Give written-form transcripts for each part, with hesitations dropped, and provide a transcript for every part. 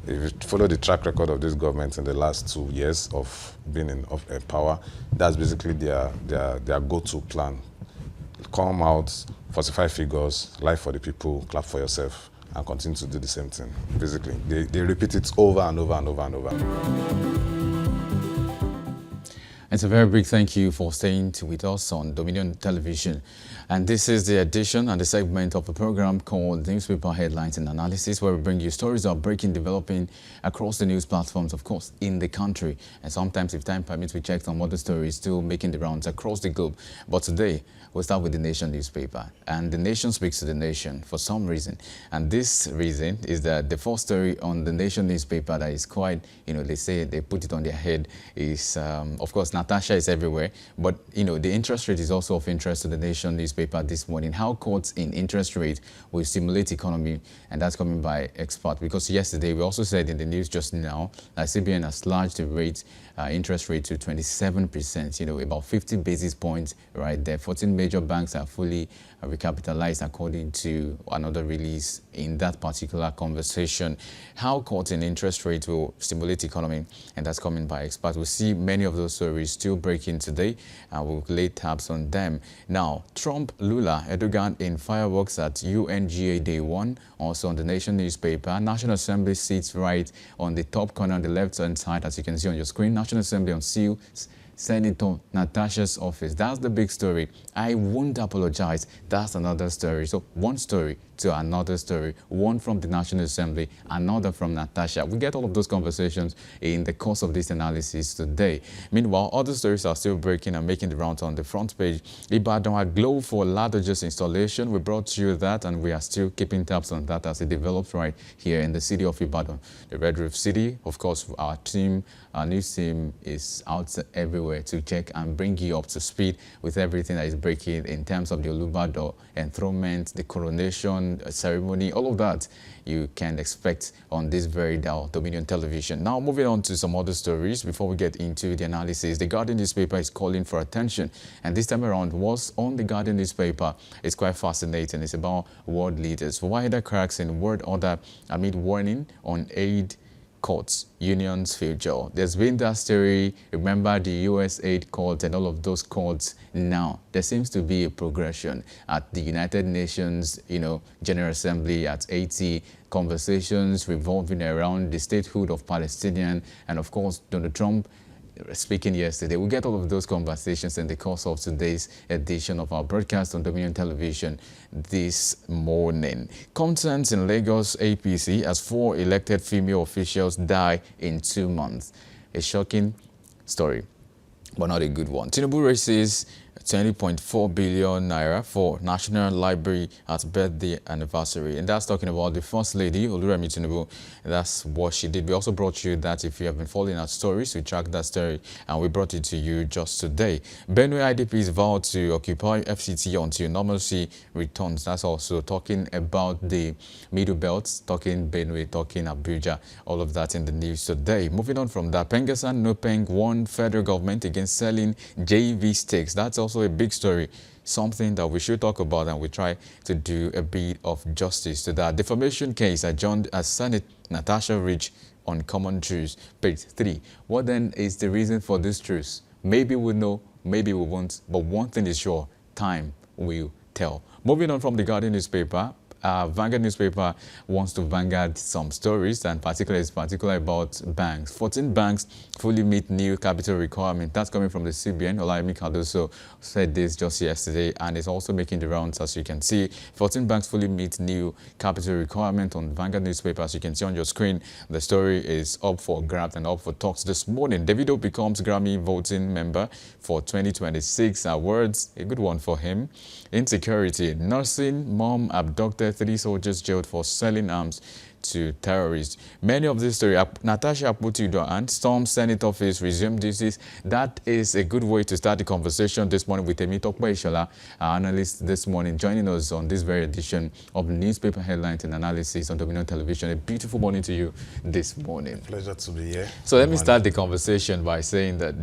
If you follow the track record of this government in the last 2 years of being in power, that's basically their go-to plan. Come out, 45 figures, life for the people, clap for yourself, and continue to do the same thing. Basically, they repeat it over and over and over and over. It's a very big thank you for staying with us on Dominion Television. And this is the edition and the segment of the program called Newspaper Headlines and Analysis, where we bring you stories of breaking, developing across the news platforms, of course, in the country. And sometimes, if time permits, we check some other stories still making the rounds across the globe. But today, we'll start with the Nation newspaper. And the Nation speaks to the nation for some reason. And this reason is that the first story on the Nation newspaper that is quite, they say they put it on their head is, of course, Natasha is everywhere. But, the interest rate is also of interest to the Nation newspaper this morning. How cuts in interest rate will stimulate economy, and that's coming by experts. Because yesterday, we also said in the news just now that CBN has slashed the rate, interest rate to 27%, about 50 basis points right there. 14 major banks are fully recapitalized according to another release in that particular conversation. How cuts in interest rate will stimulate economy, and that's coming by experts. We'll see many of those stories still breaking today, and we'll lay tabs on them. Now, Trump, Lula, Erdogan in fireworks at UNGA Day 1, also on the Nation newspaper. National Assembly sits right on the top corner on the left-hand side, as you can see on your screen. National Assembly unseals Senator Natasha's office. That's the big story. I won't apologize. That's another story. So one story to another story, one from the National Assembly, another from Natasha. We get all of those conversations in the course of this analysis today. Meanwhile, other stories are still breaking and making the rounds on the front page. Ibadan had glow for ladder's installation. We brought you that, and we are still keeping tabs on that as it develops right here in the city of Ibadan, the Red Roof City. Of course, our news team is out everywhere to check and bring you up to speed with everything that is breaking in terms of the Olubadan enthronement, the coronation ceremony, all of that you can expect on this very dial, Dominion Television. Now, moving on to some other stories before we get into the analysis. The Guardian newspaper is calling for attention, and this time around, what's on the Guardian newspaper is quite fascinating. It's about world leaders. Wider cracks in world order amid warning on aid courts, unions future. There's been that story. Remember the US aid court and all of those courts. Now there seems to be a progression at the United Nations, General Assembly at 80, conversations revolving around the statehood of Palestinian, and of course Donald Trump speaking yesterday. We'll get all of those conversations in the course of today's edition of our broadcast on Dominion Television this morning. Concerns in Lagos APC as 4 elected female officials die in 2 months. A shocking story, but not a good one. Tinubu raises 20.4 billion naira for National Library at birthday anniversary. And that's talking about the First Lady, Oluremi Tinubu. That's what she did. We also brought you that. If you have been following our stories, we tracked that story and we brought it to you just today. Benue IDPs vowed to occupy FCT until normalcy returns. That's also talking about the Middle Belt, talking Benue, talking Abuja, all of that in the news today. Moving on from that, Pengesan Nopeng warned federal government against selling JV stakes. That's also a big story, something that we should talk about, and we try to do a bit of justice to that. Defamation case adjourned as Senate Natasha reached on common truths. Page 3. What then is the reason for this truth? Maybe we know, maybe we won't, but one thing is sure, time will tell. Moving on from the Guardian newspaper, Vanguard newspaper wants to vanguard some stories, and particularly about banks. 14 banks fully meet new capital requirement. That's coming from the CBN. Olayemi Cardoso said this just yesterday, and it's also making the rounds, as you can see. 14 banks fully meet new capital requirement on Vanguard newspaper. As you can see on your screen, the story is up for grabs and up for talks this morning. Davido becomes Grammy voting member for 2026 awards. A good one for him. Insecurity. Nursing mom abducted 3 soldiers jailed for selling arms to terrorists. Many of this story, Natasha Akpoti-Uduaghan and Storm Senate office resumed duties. That is a good way to start the conversation this morning with Temitope Ishola, our analyst this morning, joining us on this very edition of Newspaper Headlines and Analysis on Dominion Television. A beautiful morning to you this morning. Pleasure to be here. So let me start the conversation by saying that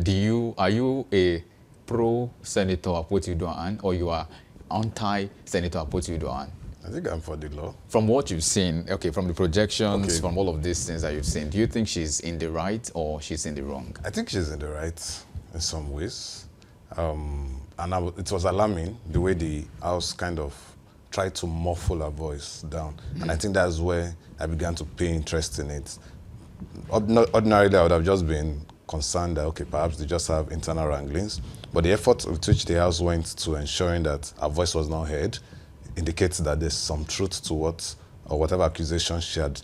are you a pro-Senator Akpoti-Uduaghan or you are anti-Senator Akpoti-Uduaghan? I think I'm for the law. From what you've seen, okay, from the projections, Okay. from all of these things that you've seen, do you think she's in the right or she's in the wrong? I think she's in the right in some ways. It was alarming the way the House kind of tried to muffle her voice down. And I think that's where I began to pay interest in it. Ordinarily, I would have just been concerned that, okay, perhaps they just have internal wranglings. But the effort with which the House went to ensuring that her voice was not heard indicates that there's some truth to what, or whatever accusation she had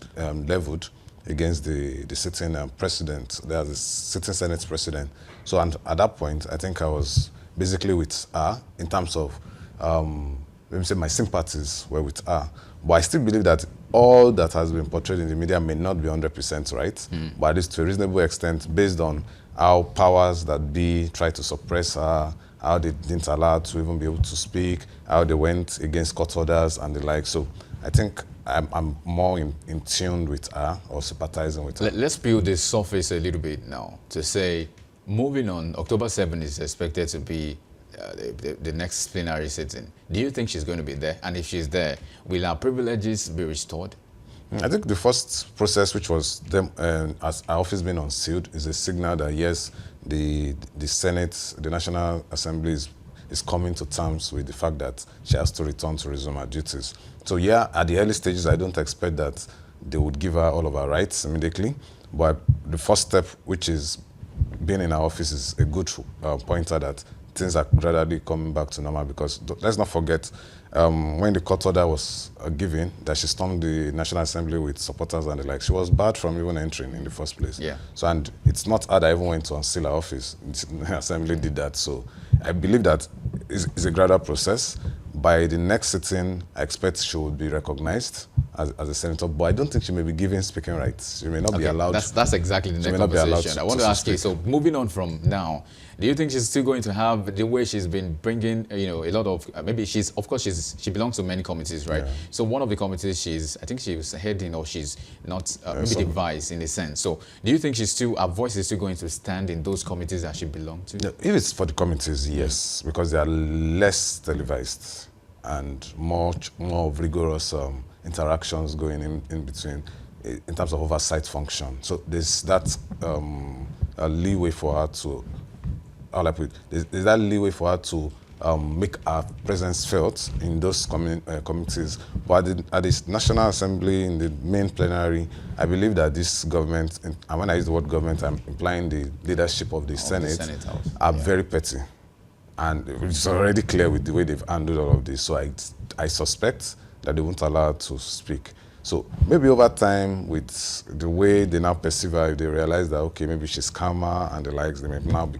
leveled against the sitting president, the sitting Senate president. So and at that point, I think I was basically with her in terms of, let me say my sympathies were with her. But I still believe that all that has been portrayed in the media may not be 100% right, but at least to a reasonable extent, based on how powers that be tried to suppress her, how they didn't allow her to even be able to speak, how they went against court orders and the like. So I think I'm more in tune with her or sympathizing with her. Let's build this surface a little bit now to say, moving on, October 7 is expected to be the next plenary sitting. Do you think she's going to be there? And if she's there, will her privileges be restored? I think the first process, which was them, as our office being unsealed, is a signal that yes, the Senate, the National Assembly is coming to terms with the fact that she has to return to resume her duties. So yeah, at the early stages, I don't expect that they would give her all of her rights immediately. But the first step, which is being in our office, is a good pointer that things are gradually coming back to normal, because let's not forget, when the court order was given, that she stormed the National Assembly with supporters and the like, she was barred from even entering in the first place. Yeah. So, and it's not her that even went to unseal her office. The Assembly did that. So I believe that it's a gradual process. By the next sitting, I expect she will be recognized as a senator, but I don't think she may be given speaking rights. She may not be allowed. That's exactly the next conversation. I want to ask you, so moving on from now, do you think she's still going to have the way she's been bringing, a lot of, maybe she belongs to many committees, right? Yeah. So one of the committees I think she was heading, or she's not, maybe the vice in a sense. So do you think her voice is still going to stand in those committees that she belongs to? Yeah, if it's for the committees, yes, because they are less televised and more rigorous interactions going in between in terms of oversight function. So there's that leeway for her to, there's that leeway for her to make her presence felt in those committees. But at the National Assembly, in the main plenary, I believe that this government, and when I use the word government, I'm implying the leadership of the Senate are very petty. And it's already clear with the way they've handled all of this. So I suspect that they won't allow her to speak. So maybe over time, with the way they now perceive her, if they realize that, okay, maybe she's calmer and the likes, they may now be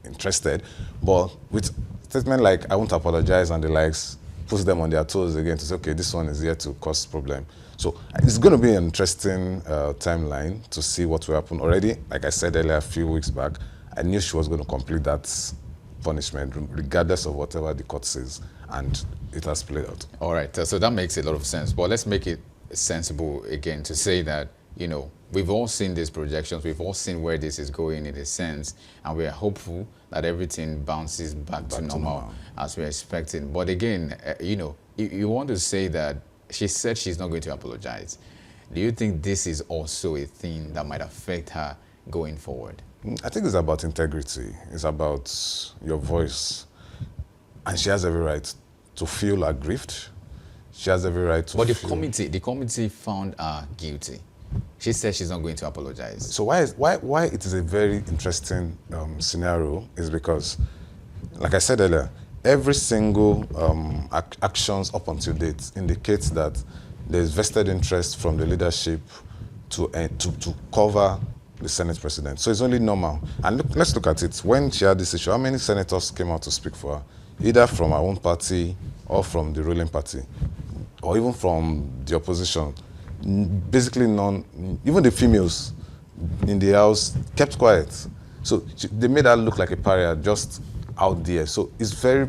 interested. But with statement like, I won't apologize and the likes, puts them on their toes again to say, okay, this one is here to cause problem. So it's going to be an interesting timeline to see what will happen. Already, like I said earlier, a few weeks back, I knew she was going to complete that punishment, regardless of whatever the court says, and it has played out. All right, so that makes a lot of sense. But let's make it sensible again to say that, we've all seen these projections, we've all seen where this is going in a sense, and we are hopeful that everything bounces back to normal as we're expecting. But again, you want to say that she said she's not going to apologize. Do you think this is also a thing that might affect her going forward? I think it's about integrity. It's about your voice. And she has every right to feel aggrieved. She has every right to But the committee found her guilty. She said she's not going to apologize. So why it is a very interesting scenario is because, like I said earlier, every single actions up until date indicates that there's vested interest from the leadership to cover the Senate president. So it's only normal. And let's look at it. When she had this issue, how many senators came out to speak for her? Either from her own party or from the ruling party, or even from the opposition. Basically none. Even the females in the House kept quiet. So they made her look like a pariah just out there. So it's very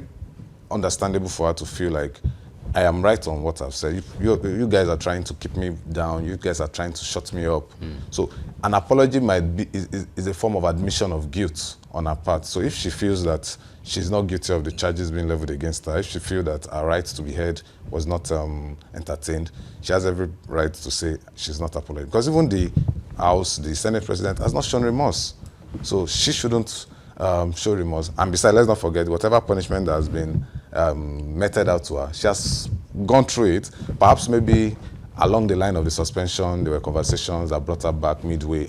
understandable for her to feel like, I am right on what I've said. You guys are trying to keep me down. You guys are trying to shut me up. So an apology is a form of admission of guilt on her part. So if she feels that she's not guilty of the charges being leveled against her, if she feels that her right to be heard was not entertained, she has every right to say she's not apologizing. Because even the House, the Senate President, has not shown remorse. So she shouldn't show remorse. And besides, let's not forget, whatever punishment that has been meted out to her, she has gone through it. Perhaps maybe along the line of the suspension, there were conversations that brought her back midway.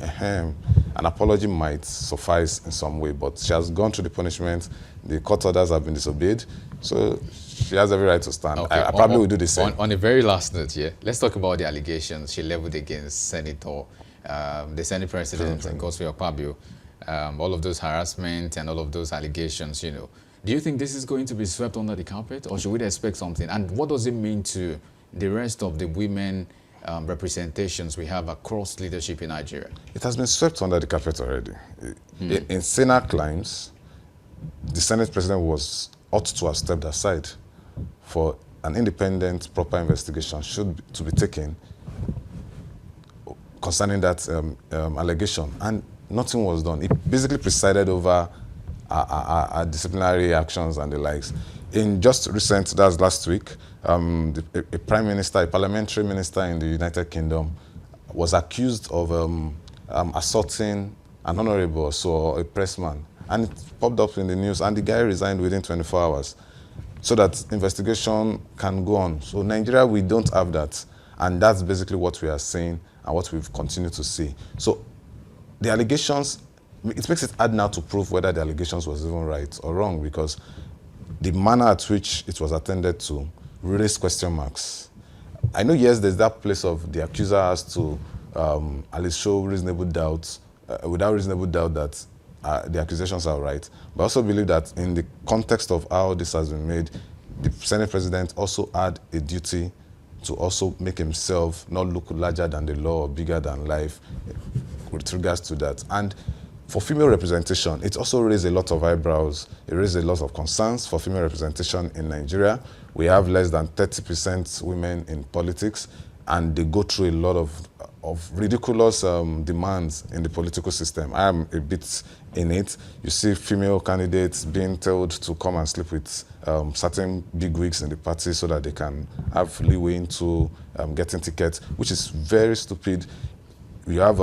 An apology might suffice in some way, but she has gone through the punishment. The court orders have been disobeyed, so she has every right to stand. Okay. I probably will do the same. On the very last note here, let's talk about the allegations she leveled against the Senate President, Godswill Akpabio. All of those harassment and all of those allegations, you know. Do you think this is going to be swept under the carpet, or should we expect something? And what does it mean to the rest of the women representations we have across leadership in Nigeria? It has been swept under the carpet already. In Senate climes, the Senate President ought to have stepped aside for an independent, proper investigation to be taken concerning that allegation, and nothing was done. It basically presided over our disciplinary actions and the likes. In just recent, that's last week, a prime minister, a parliamentary minister in the United Kingdom was accused of assaulting an honorable, so a pressman. And it popped up in the news, and the guy resigned within 24 hours so that investigation can go on. So Nigeria, we don't have that. And that's basically what we are seeing and what we've continued to see. So the allegations, it makes it hard now to prove whether the allegations was even right or wrong, because the manner at which it was attended to raised question marks. I know, yes, there's that place of the accuser has to at least show reasonable doubt, without reasonable doubt that the accusations are right. But I also believe that in the context of how this has been made, the Senate President also had a duty to also make himself not look larger than the law or bigger than life with regards to that. And for female representation, it also raised a lot of eyebrows. It raised a lot of concerns for female representation in Nigeria. We have less than 30% women in politics, and they go through a lot of ridiculous demands in the political system. I am a bit in it. You see female candidates being told to come and sleep with certain bigwigs in the party so that they can have leeway into getting tickets, which is very stupid. You have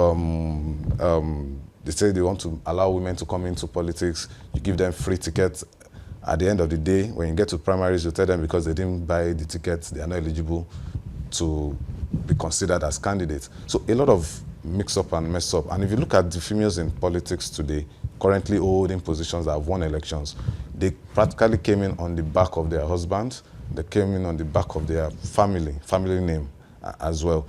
they say they want to allow women to come into politics. You give them free tickets. At the end of the day, when you get to primaries, you tell them because they didn't buy the tickets, they are not eligible to be considered as candidates. So a lot of mix-up and mess-up. And if you look at the females in politics today, currently holding positions that have won elections, they practically came in on the back of their husband. They came in on the back of their family name as well.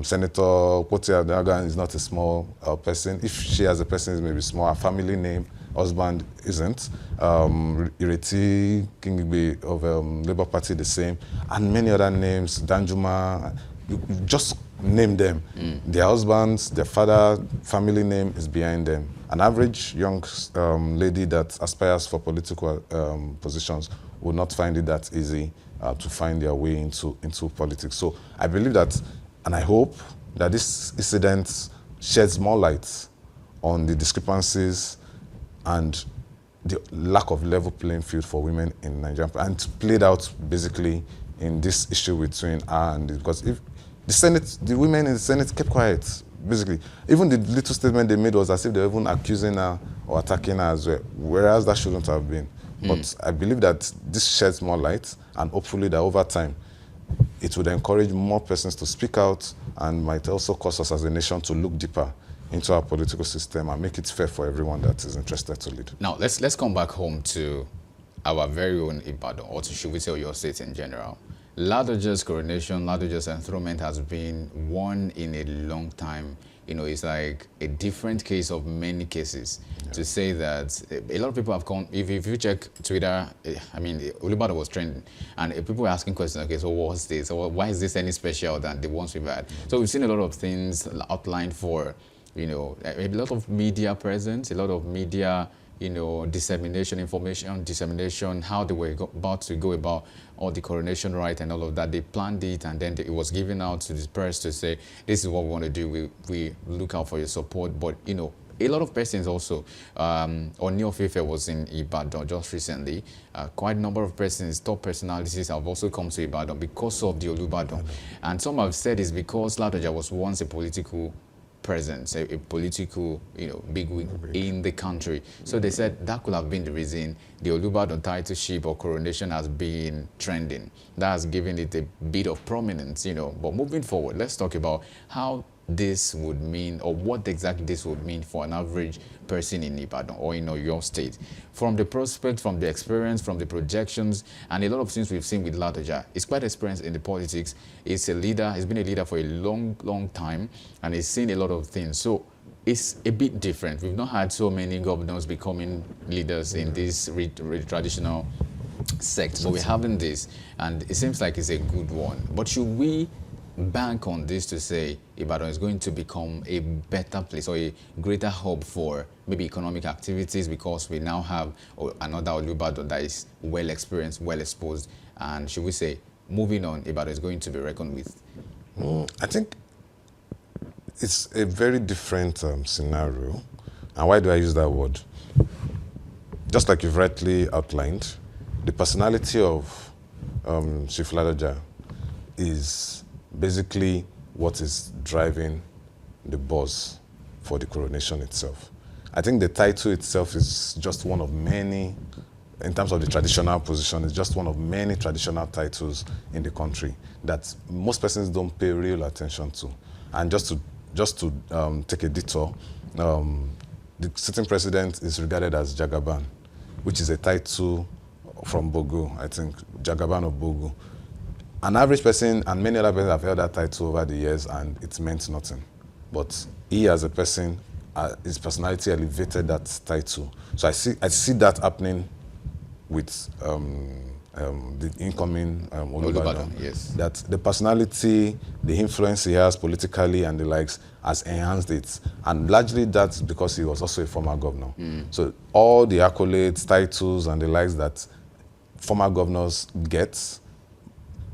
Senator Koti Adaga is not a small person. If she as a person is maybe small, her family name, husband isn't. Ireti Kingigbe of Labour Party, the same. And many other names, Danjuma, you just name them. Their husbands, their father, family name is behind them. An average young lady that aspires for political positions will not find it that easy to find their way into politics. So I believe that, and I hope that this incident sheds more light on the discrepancies and the lack of level playing field for women in Nigeria, and played out basically in this issue between her and because if the women in the Senate kept quiet, basically. Even the little statement they made was as if they were even accusing her or attacking her as well, whereas that shouldn't have been. But I believe that this sheds more light, and hopefully that over time, it would encourage more persons to speak out and might also cause us as a nation to look deeper into our political system and make it fair for everyone that is interested to lead. Now, let's come back home to our very own Ibadan, or to, should we say, your state in general. Ladoja's coronation, Ladoja's enthronement has been one in a long time. You know, it's like a different case of many cases. Yeah. To say that a lot of people have come, if you check Twitter, I mean, Olubadan was trending, and people were asking questions, okay, so what's this? Or why is this any special than the ones we've had? So we've seen a lot of things outlined for, you know, a lot of media presence, a lot of media, you know, dissemination, information dissemination, how they were about to go about all the coronation rite and all of that. They planned it, and then it was given out to the press to say, this is what we want to do. We look out for your support. But, you know, a lot of persons also, Ooni was in Ibadan just recently. Quite a number of persons, top personalities have also come to Ibadan because of the Olubadan. And some have said it's because Ladoja was once a political presence, a political, bigwig in the country. So they said that could have been the reason the Olubadan titleship or coronation has been trending. That has given it a bit of prominence, But moving forward, let's talk about how this would mean, or what exactly this would mean for an average person in Ibadan or in your state. From the prospect, from the experience, from the projections, and a lot of things we've seen with Ladoja. He's quite experienced in the politics. He's a leader. He's been a leader for a long, long time, and he's seen a lot of things. So it's a bit different. We've not had so many governors becoming leaders in this traditional sect, but we're having this, and it seems like it's a good one. But should we bank on this to say Ibadan is going to become a better place or a greater hub for maybe economic activities, because we now have another Olubadan that is well experienced, well exposed, and should we say, moving on, Ibadan is going to be reckoned with? I think it's a very different scenario. And why do I use that word? Just like you've rightly outlined, the personality of Chief Ladoja is basically what is driving the buzz for the coronation itself. I think the title itself is just one of many, in terms of the traditional position, it's just one of many traditional titles in the country that most persons don't pay real attention to. And just to take a detour, the sitting president is regarded as Jagaban, which is a title from Bogu, I think, Jagaban of Bogu. An average person and many other persons have held that title over the years, and it's meant nothing. But he, as a person, his personality elevated that title. So I see that happening with the incoming Olubadan. Yes. That the personality, the influence he has politically and the likes has enhanced it. And largely that's because he was also a former governor. So all the accolades, titles, and the likes that former governors get,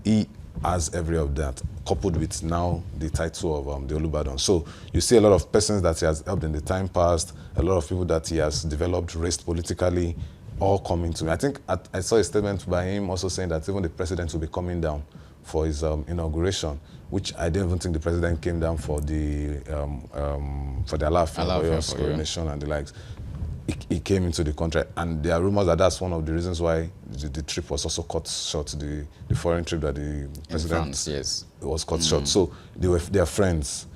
he has every of that, coupled with now the title of the Olubadan. So you see a lot of persons that he has helped in the time past, a lot of people that he has developed, raised politically, all coming to me. I think I saw a statement by him also saying that even the president will be coming down for his inauguration, which I don't even think the president came down for the Alaafin coronation and the likes. He came into the country, and there are rumors that that's one of the reasons why the trip was also cut short, the foreign trip that the president was cut short. So they are friends,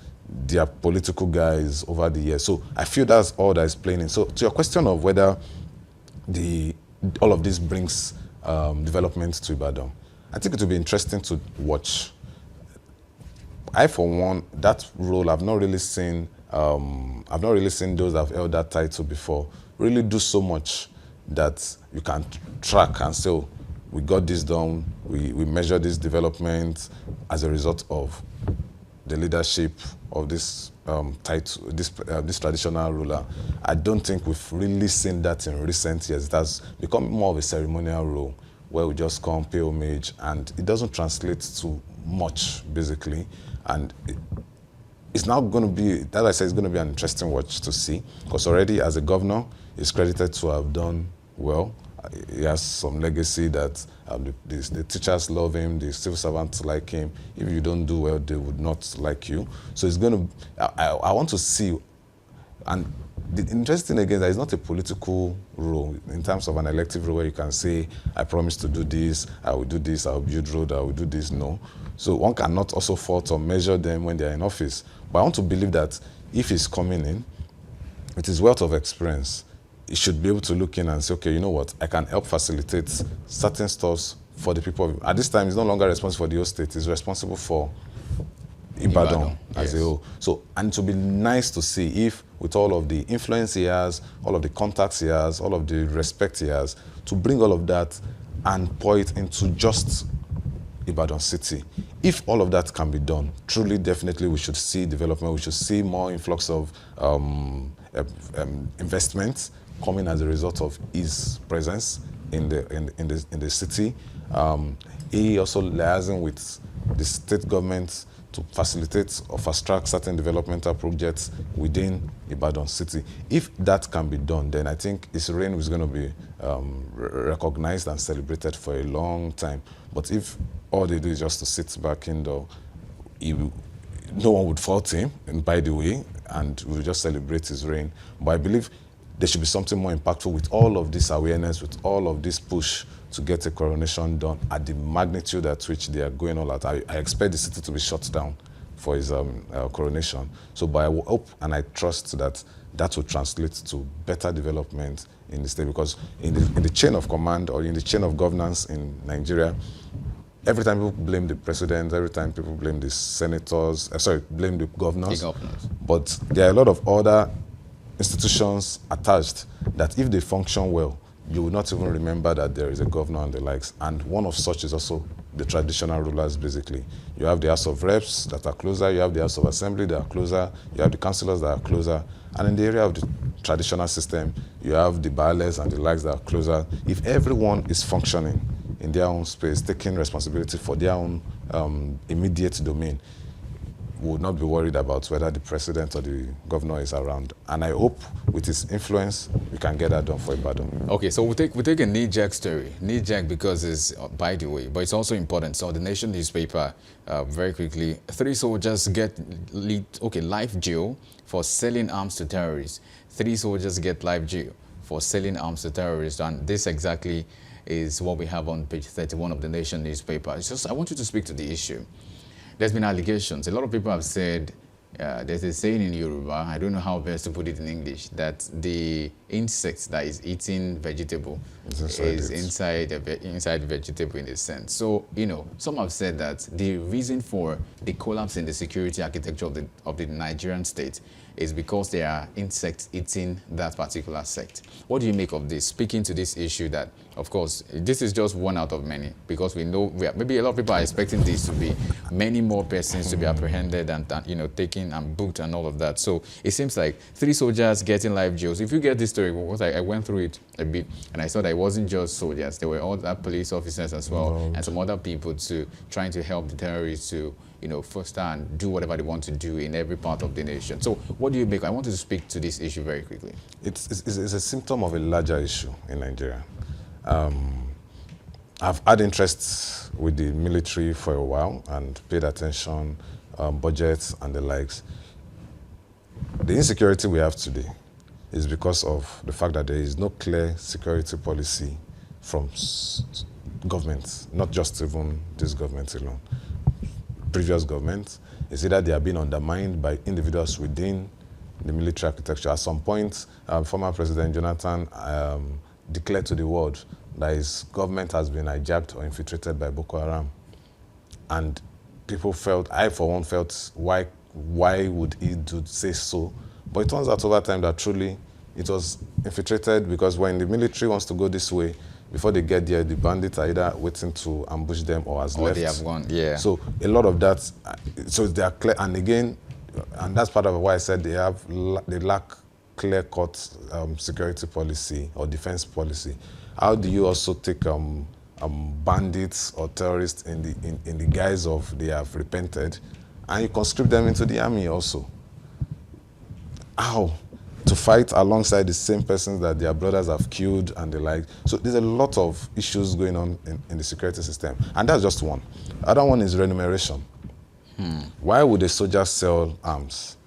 they are political guys over the years. So I feel that's all that is playing in. So to your question of whether all of this brings development to Ibadan, I think it will be interesting to watch. I, for one, that role, I've not really seen those that have held that title before really do so much that you can track and say, oh, we got this done, we measure this development as a result of the leadership of this title, this traditional ruler. I don't think we've really seen that in recent years. It has become more of a ceremonial role where we just come, pay homage, and it doesn't translate to much, basically. And it's now going to be, as I said, it's going to be an interesting watch to see, because already as a governor, he's credited to have done well. He has some legacy that the teachers love him, the civil servants like him. If you don't do well, they would not like you. So it's going to, I want to see, and the interesting thing again, that it's not a political role in terms of an elective role where you can say, I promise to do this, I will do this, I will build road, I will do this. No. So one cannot also fault or measure them when they're in office. But I want to believe that if he's coming in with his wealth of experience, he should be able to look in and say, okay, you know what, I can help facilitate certain stuff for the people. At this time, he's no longer responsible for the whole state. He's responsible for Ibadan as a whole. So, and it would be nice to see if, with all of the influence he has, all of the contacts he has, all of the respect he has, to bring all of that and pour it into just Ibadan city. If all of that can be done, truly, definitely, we should see development. We should see more influx of investments coming as a result of his presence in the city. He also liaising with the state government to facilitate or fast-track certain developmental projects within Ibadan city. If that can be done, then I think its reign is going to be recognized and celebrated for a long time. But if all they do is just to sit back indoor, no one would fault him, and by the way, and we'll just celebrate his reign. But I believe there should be something more impactful with all of this awareness, with all of this push to get a coronation done at the magnitude at which they are going all out. I expect the city to be shut down for his coronation. So, but I hope and I trust that that will translate to better development in the state, because in the chain of command or in the chain of governance in Nigeria, every time people blame the president, every time people blame the senators, blame the governors. But there are a lot of other institutions attached that if they function well, you will not even remember that there is a governor and the likes. And one of such is also the traditional rulers, basically. You have the House of Reps that are closer, you have the House of Assembly that are closer, you have the councillors that are closer, and in the area of the traditional system, you have the baales and the likes that are closer. If everyone is functioning in their own space, taking responsibility for their own immediate domain, would not be worried about whether the president or the governor is around. And I hope with his influence, we can get that done for Ibadan. Okay, so we'll take a knee-jerk story. Knee-jerk because it's, by the way, but it's also important. So the Nation newspaper, very quickly, 3 soldiers get life jail for selling arms to terrorists. 3 soldiers get life jail for selling arms to terrorists. And this exactly is what we have on page 31 of the Nation newspaper. It's just, I want you to speak to the issue. There's been allegations. A lot of people have said, there's a saying in Yoruba, I don't know how best to put it in English, that the insect that is eating vegetable is inside vegetable in a sense. So, you know, some have said that the reason for the collapse in the security architecture of the Nigerian state is because there are insects eating that particular sect. What do you make of this? Speaking to this issue that, of course, this is just one out of many, because we know maybe a lot of people are expecting this to be many more persons to be apprehended and you know, taken and booked and all of that. So it seems like 3 soldiers getting life jails. If you get this story, because I went through it a bit and I saw that it wasn't just soldiers, there were other police officers as well, and some other people too, trying to help the terrorists to, you know, foster and do whatever they want to do in every part of the nation. So what do you make? I want to speak to this issue very quickly. It's a symptom of a larger issue in Nigeria. I've had interest with the military for a while and paid attention, budgets and the likes. The insecurity we have today is because of the fact that there is no clear security policy from governments, not just even this government alone. Previous governments, is either they are being undermined by individuals within the military architecture. At some point, former President Jonathan declared to the world that his government has been hijacked or infiltrated by Boko Haram. And people felt, I for one felt, why would he say so? But it turns out over time that truly it was infiltrated, because when the military wants to go this way, before they get there, the bandits are either waiting to ambush them or has left. They have gone, yeah. So a lot of that, so they are clear, and again, and that's part of why I said they lack clear-cut security policy or defense policy. How do you also take bandits or terrorists in the guise of they have repented, and you conscript them into the army also? How? To fight alongside the same persons that their brothers have killed and the like. So there's a lot of issues going on in the security system. And that's just one. The other one is remuneration. Why would a soldier sell arms?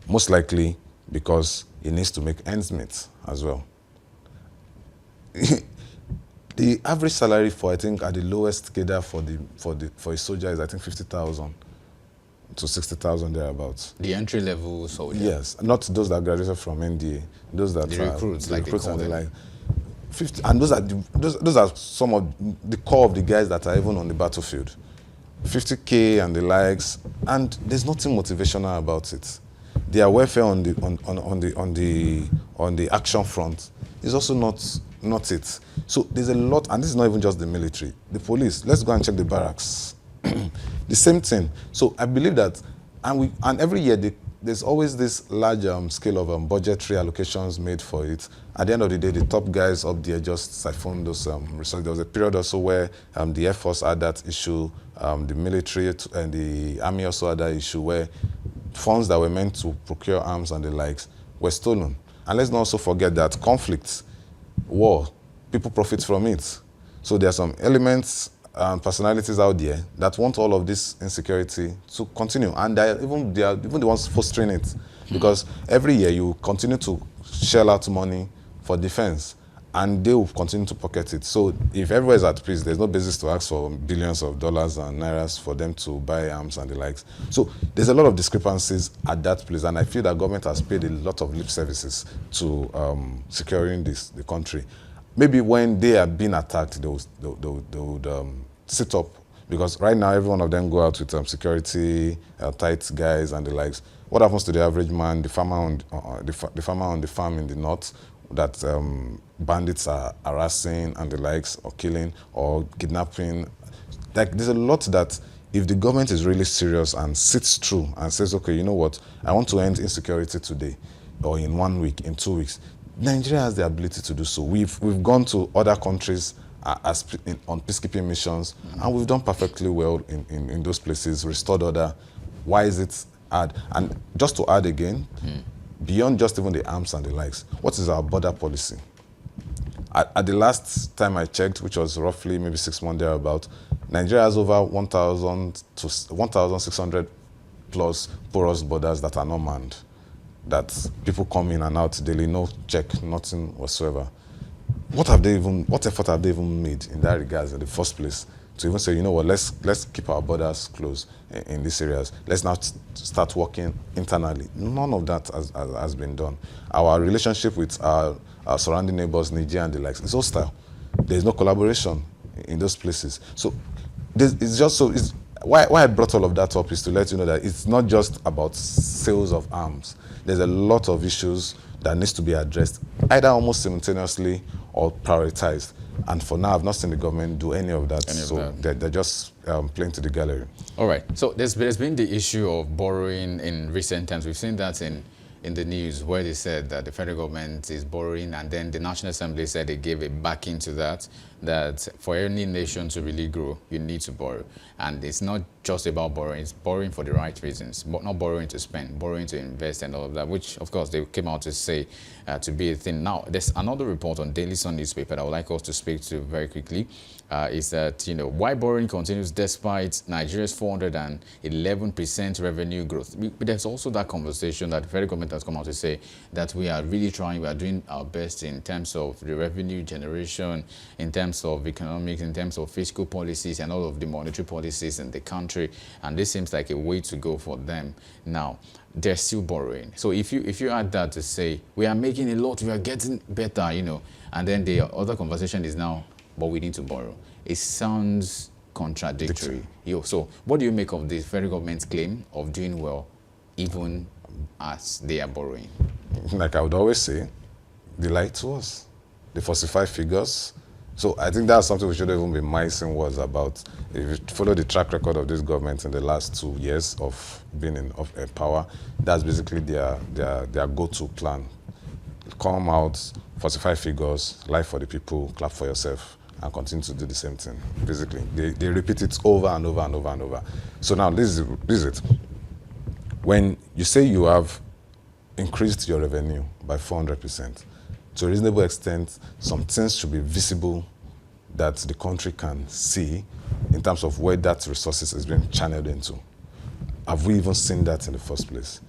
Most likely because he needs to make ends meet as well. The average salary for, I think, at the lowest cadre for a soldier is, I think, 50,000 to 60,000 thereabouts. The entry level soldier. Yes, not those that graduated from NDA, those that the recruits, like recruits and the them. like. 50, and those are some of the core of the guys that are even on the battlefield. 50K and the likes, and there's nothing motivational about it. Their welfare on the action front is also not it. So there's a lot, and this is not even just the military, the police. Let's go and check the barracks. The same thing. So I believe that, and every year there's always this large scale of budgetary allocations made for it. At the end of the day, the top guys up there just siphon those resources. There was a period also where the Air Force had that issue, the military and the Army also had that issue where funds that were meant to procure arms and the likes were stolen. And let's not also forget that conflict, war, people profit from it. So there are some elements and personalities out there that want all of this insecurity to continue, and they are even the ones fostering it, because every year you continue to shell out money for defense, and they will continue to pocket it. So if everywhere is at peace, there's no basis to ask for billions of dollars and nairas for them to buy arms and the likes. So there's a lot of discrepancies at that place, and I feel that government has paid a lot of lip services to securing the country. Maybe when they are being attacked, they would sit up, because right now every one of them go out with security, tight guys and the likes. What happens to the average man, the farmer on the farm in the north that bandits are harassing and the likes, or killing or kidnapping? Like, there's a lot that if the government is really serious and sits through and says, okay, you know what, I want to end insecurity today, or in 1 week, in 2 weeks, Nigeria has the ability to do so. We've gone to other countries on peacekeeping missions, and we've done perfectly well in those places, restored order. Why is it hard? And just to add again, beyond just even the arms and the likes, what is our border policy? At the last time I checked, which was roughly maybe 6 months thereabout, Nigeria has over 1,000 to 1,600 plus porous borders that are not manned, that people come in and out daily, no check, nothing whatsoever. What effort have they even made in that regard in the first place to even say, you know what, let's keep our borders closed in these areas. Let's now start working internally. None of that has been done. Our relationship with our surrounding neighbors, Niger and the likes, is hostile. There's no collaboration in those places. So it's just so. Why I brought all of that up is to let you know that it's not just about sales of arms. There's a lot of issues that needs to be addressed, either almost simultaneously or prioritized. And for now, I've not seen the government do any of that. They're just playing to the gallery. All right. So there's been the issue of borrowing in recent times. We've seen that in the news, where they said that the federal government is borrowing, and then the National Assembly said they gave a backing to that for any nation to really grow, you need to borrow. And it's not just about borrowing, it's borrowing for the right reasons, but not borrowing to spend, borrowing to invest and all of that, which, of course, they came out to say to be a thing. Now, there's another report on Daily Sun newspaper that I would like us to speak to very quickly, is that, why borrowing continues despite Nigeria's 411% revenue growth. But there's also that conversation that the federal government has come out to say that we are really trying, we are doing our best in terms of the revenue generation, in terms of economics, in terms of fiscal policies and all of the monetary policies in the country. And this seems like a way to go for them. Now, they're still borrowing. So if you add that to say, we are making a lot, we are getting better, and then the other conversation is now, but we need to borrow. It sounds contradictory. So what do you make of the federal government's claim of doing well, even as they are borrowing? Like I would always say, they lied to us. They falsify figures. So I think that's something we shouldn't even be micing words about. If you follow the track record of this government in the last 2 years of being in power, that's basically their go-to plan. Come out, falsify figures, lie for the people, clap for yourself, and continue to do the same thing. Basically, they repeat it over and over and over and over. So now this is it. When you say you have increased your revenue by 400%, to a reasonable extent, some things should be visible that the country can see in terms of where that resources is being channeled into. Have we even seen that in the first place?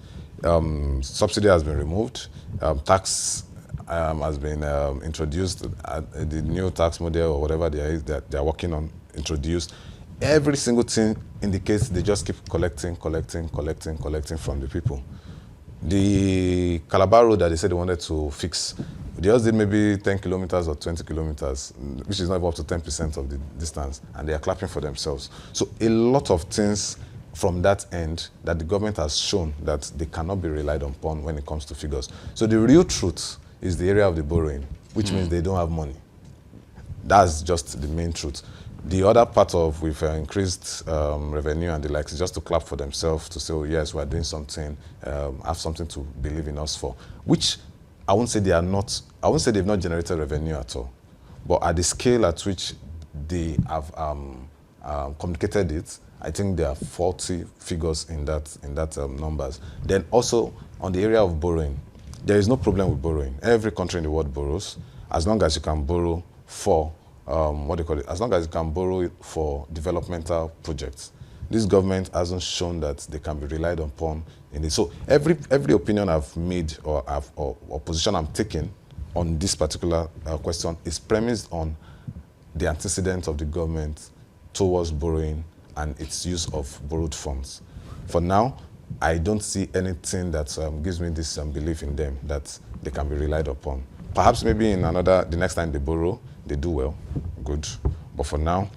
Subsidy has been removed. Tax has been introduced. The new tax model or whatever that they are working on introduced. Every single thing indicates they just keep collecting from the people. The Calabar road that they said they wanted to fix, they just did maybe 10 kilometers or 20 kilometers, which is not even up to 10% of the distance, and they are clapping for themselves. So a lot of things from that end that the government has shown that they cannot be relied upon when it comes to figures. So the real truth is the area of the borrowing, which means they don't have money. That's just the main truth. The other part of with increased revenue and the likes is just to clap for themselves, to say, oh, yes, we're doing something, have something to believe in us for, which I won't say they've not generated revenue at all. But at the scale at which they have communicated it, I think there are 40 figures in that numbers. Then also on the area of borrowing, there is no problem with borrowing. Every country in the world borrows, as long as you can borrow for as long as you can borrow for developmental projects. This government hasn't shown that they can be relied upon in it. So every opinion I've made or position I'm taking on this particular question is premised on the antecedent of the government towards borrowing and its use of borrowed funds. For now, I don't see anything that gives me this belief in them that they can be relied upon. Perhaps maybe the next time they borrow, they do well, good. But for now,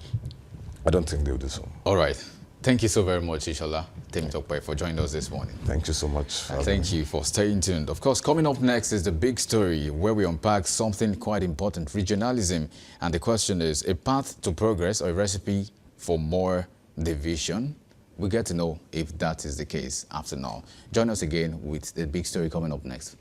I don't think they'll do so. All right. Thank you so very much, Ishola Temitope, for joining us this morning. Thank you so much. And thank you for staying tuned. Of course, coming up next is the big story where we unpack something quite important, regionalism. And the question is, a path to progress or a recipe for more division? We get to know if that is the case after now. Join us again with the big story coming up next.